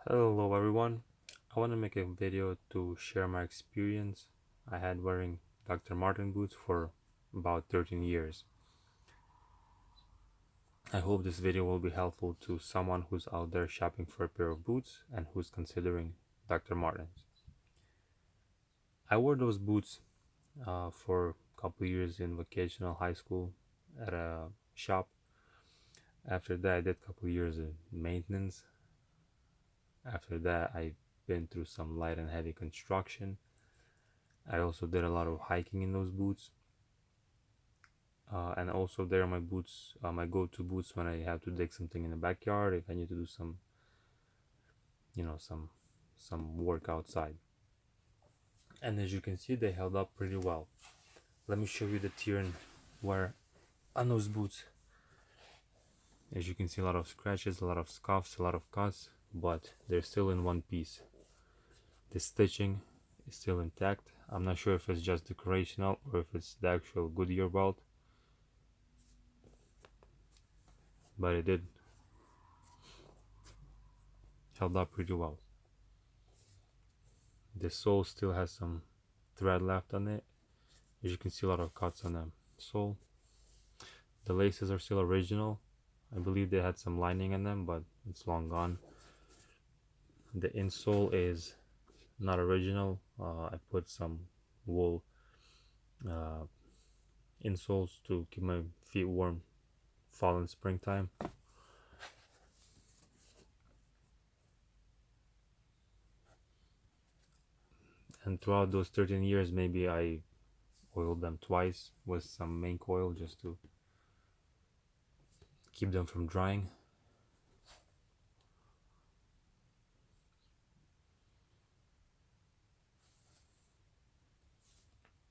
Hello everyone. I want to make a video to share my experience I had wearing Dr. Martin boots for about 13 years. I hope this video will be helpful to someone who's out there shopping for a pair of boots and who's considering Dr. Martens. I wore those boots for a couple years in vocational high school at a shop. After that I did a couple years in maintenance. After that I've been through some light and heavy construction. I also did a lot of hiking in those boots, and also they're my boots, my go-to boots when I have to dig something in the backyard, if I need to do some, some work outside. And as you can see, they held up pretty well. Let me show you the tear and wear on those boots. As you can see, a lot of scratches, a lot of scuffs, a lot of cuts, but they're still in one piece. The stitching is still intact. I'm not sure if it's just decorational or if it's the actual Goodyear belt, but it did held up pretty well. The sole still has some thread left on it. As you can see, a lot of cuts on the sole. The laces are still original. I believe they had some lining in them, but it's long gone. The insole is not original. I put some wool uh, insoles to keep my feet warm fall and springtime. And throughout those 13 years, maybe I oiled them twice with some mink oil just to keep them from drying.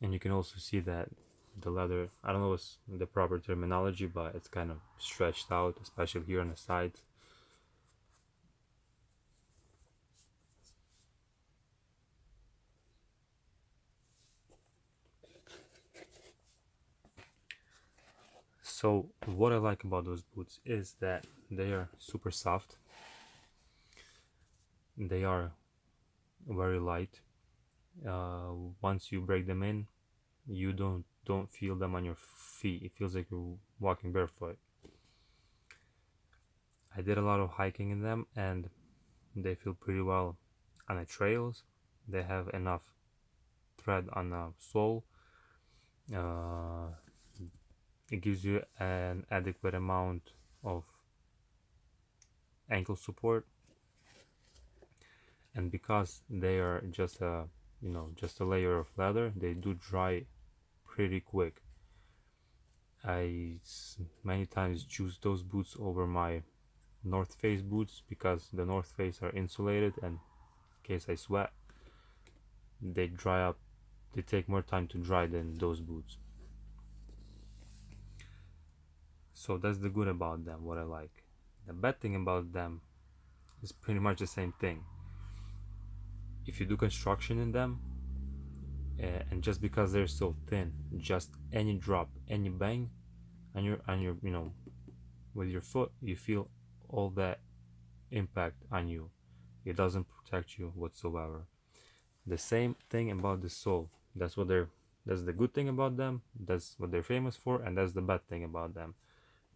And you can also see that the leather, I don't know what's the proper terminology, but it's kind of stretched out, especially here on the sides. So what I like about those boots is that they are super soft. They are very light. Once you break them in, you don't feel them on your feet. It feels like you're walking barefoot. I did a lot of hiking in them, and they feel pretty well on the trails. They have enough thread on the sole. Uh, it gives you an adequate amount of ankle support, and because they are just a just a layer of leather, they do dry pretty quick. I many times choose those boots over my North Face boots because the North Face are insulated, and in case I sweat, they dry up. They take more time to dry than those boots. So that's the good about them, what I like. The bad thing about them is pretty much the same thing. If you do construction in them, and just because they're so thin, just any drop, any bang on your with your foot, you feel all that impact on you. It doesn't protect you whatsoever. The same thing about the sole. That's the good thing about them. That's what they're famous for, and that's the bad thing about them.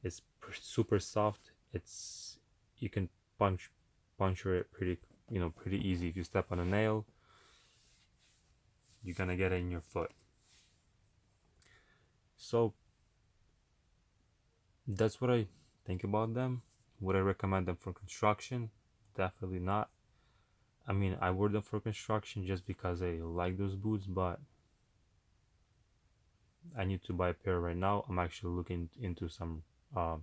It's super soft. It's you can puncture it pretty easy. If you step on a nail, you're gonna get it in your foot. So that's what I think about them. Would I recommend them for construction? Definitely not. I mean, I wore them for construction just because I like those boots, but I need to buy a pair right now. I'm actually looking into some uh,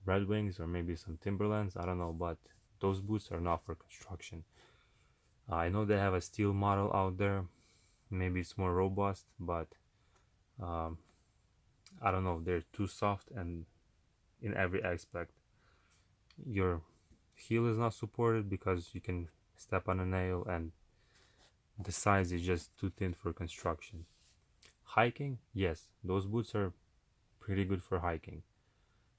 Red Wings or maybe some Timberlands. I don't know, but those boots are not for construction. I know they have a steel model out there. Maybe it's more robust, but um, I don't know. They're too soft and in every aspect. Your heel is not supported because you can step on a nail, and the size is just too thin for construction. Hiking, yes, those boots are pretty good for hiking.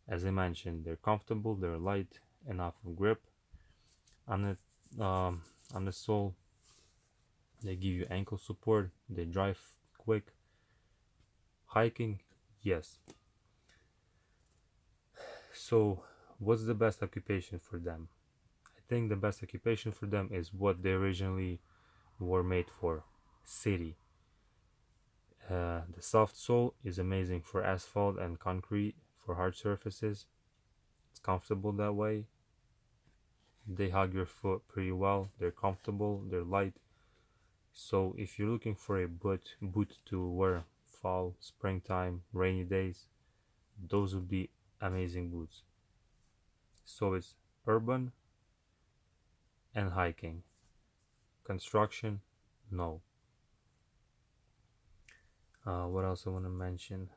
As I mentioned, they're comfortable, they're light, enough of grip on it. on the sole. They give you ankle support. They drive quick. Hiking, yes. So, what's the best occupation for them? I think the best occupation for them is what they originally were made for: city. The soft sole is amazing for asphalt and concrete, for hard surfaces. It's comfortable that way. They hug your foot pretty well. They're comfortable. They're light. So if you're looking for a boot to wear fall, springtime, rainy days, those would be amazing boots. So it's urban and hiking. Construction, no. What else I want to mention?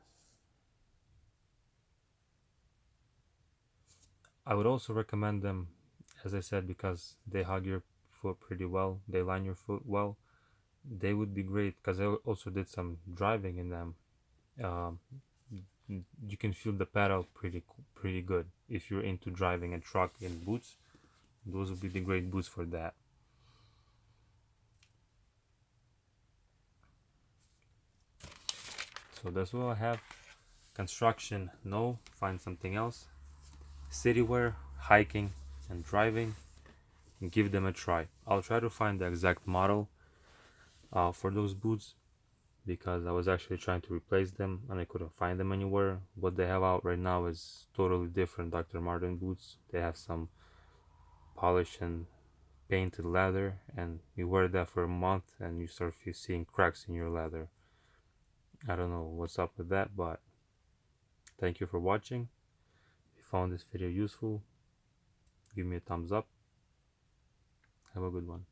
I would also recommend them, as I said, because they hug your foot pretty well. They line your foot well. They would be great because I also did some driving in them. Um, you can feel the pedal pretty good if you're into driving a truck in boots. Those would be the great boots for that. So that's what I have. Construction, no. Find something else. City wear, hiking, and driving. Give them a try. I'll try to find the exact model for those boots because I was actually trying to replace them and I couldn't find them anywhere. What they have out right now is totally different Dr. Martin boots. They have some polished and painted leather, and you wear that for a month and you start seeing cracks in your leather. I don't know what's up with that, but thank you for watching. If you found this video useful, give me a thumbs up. Have a good one.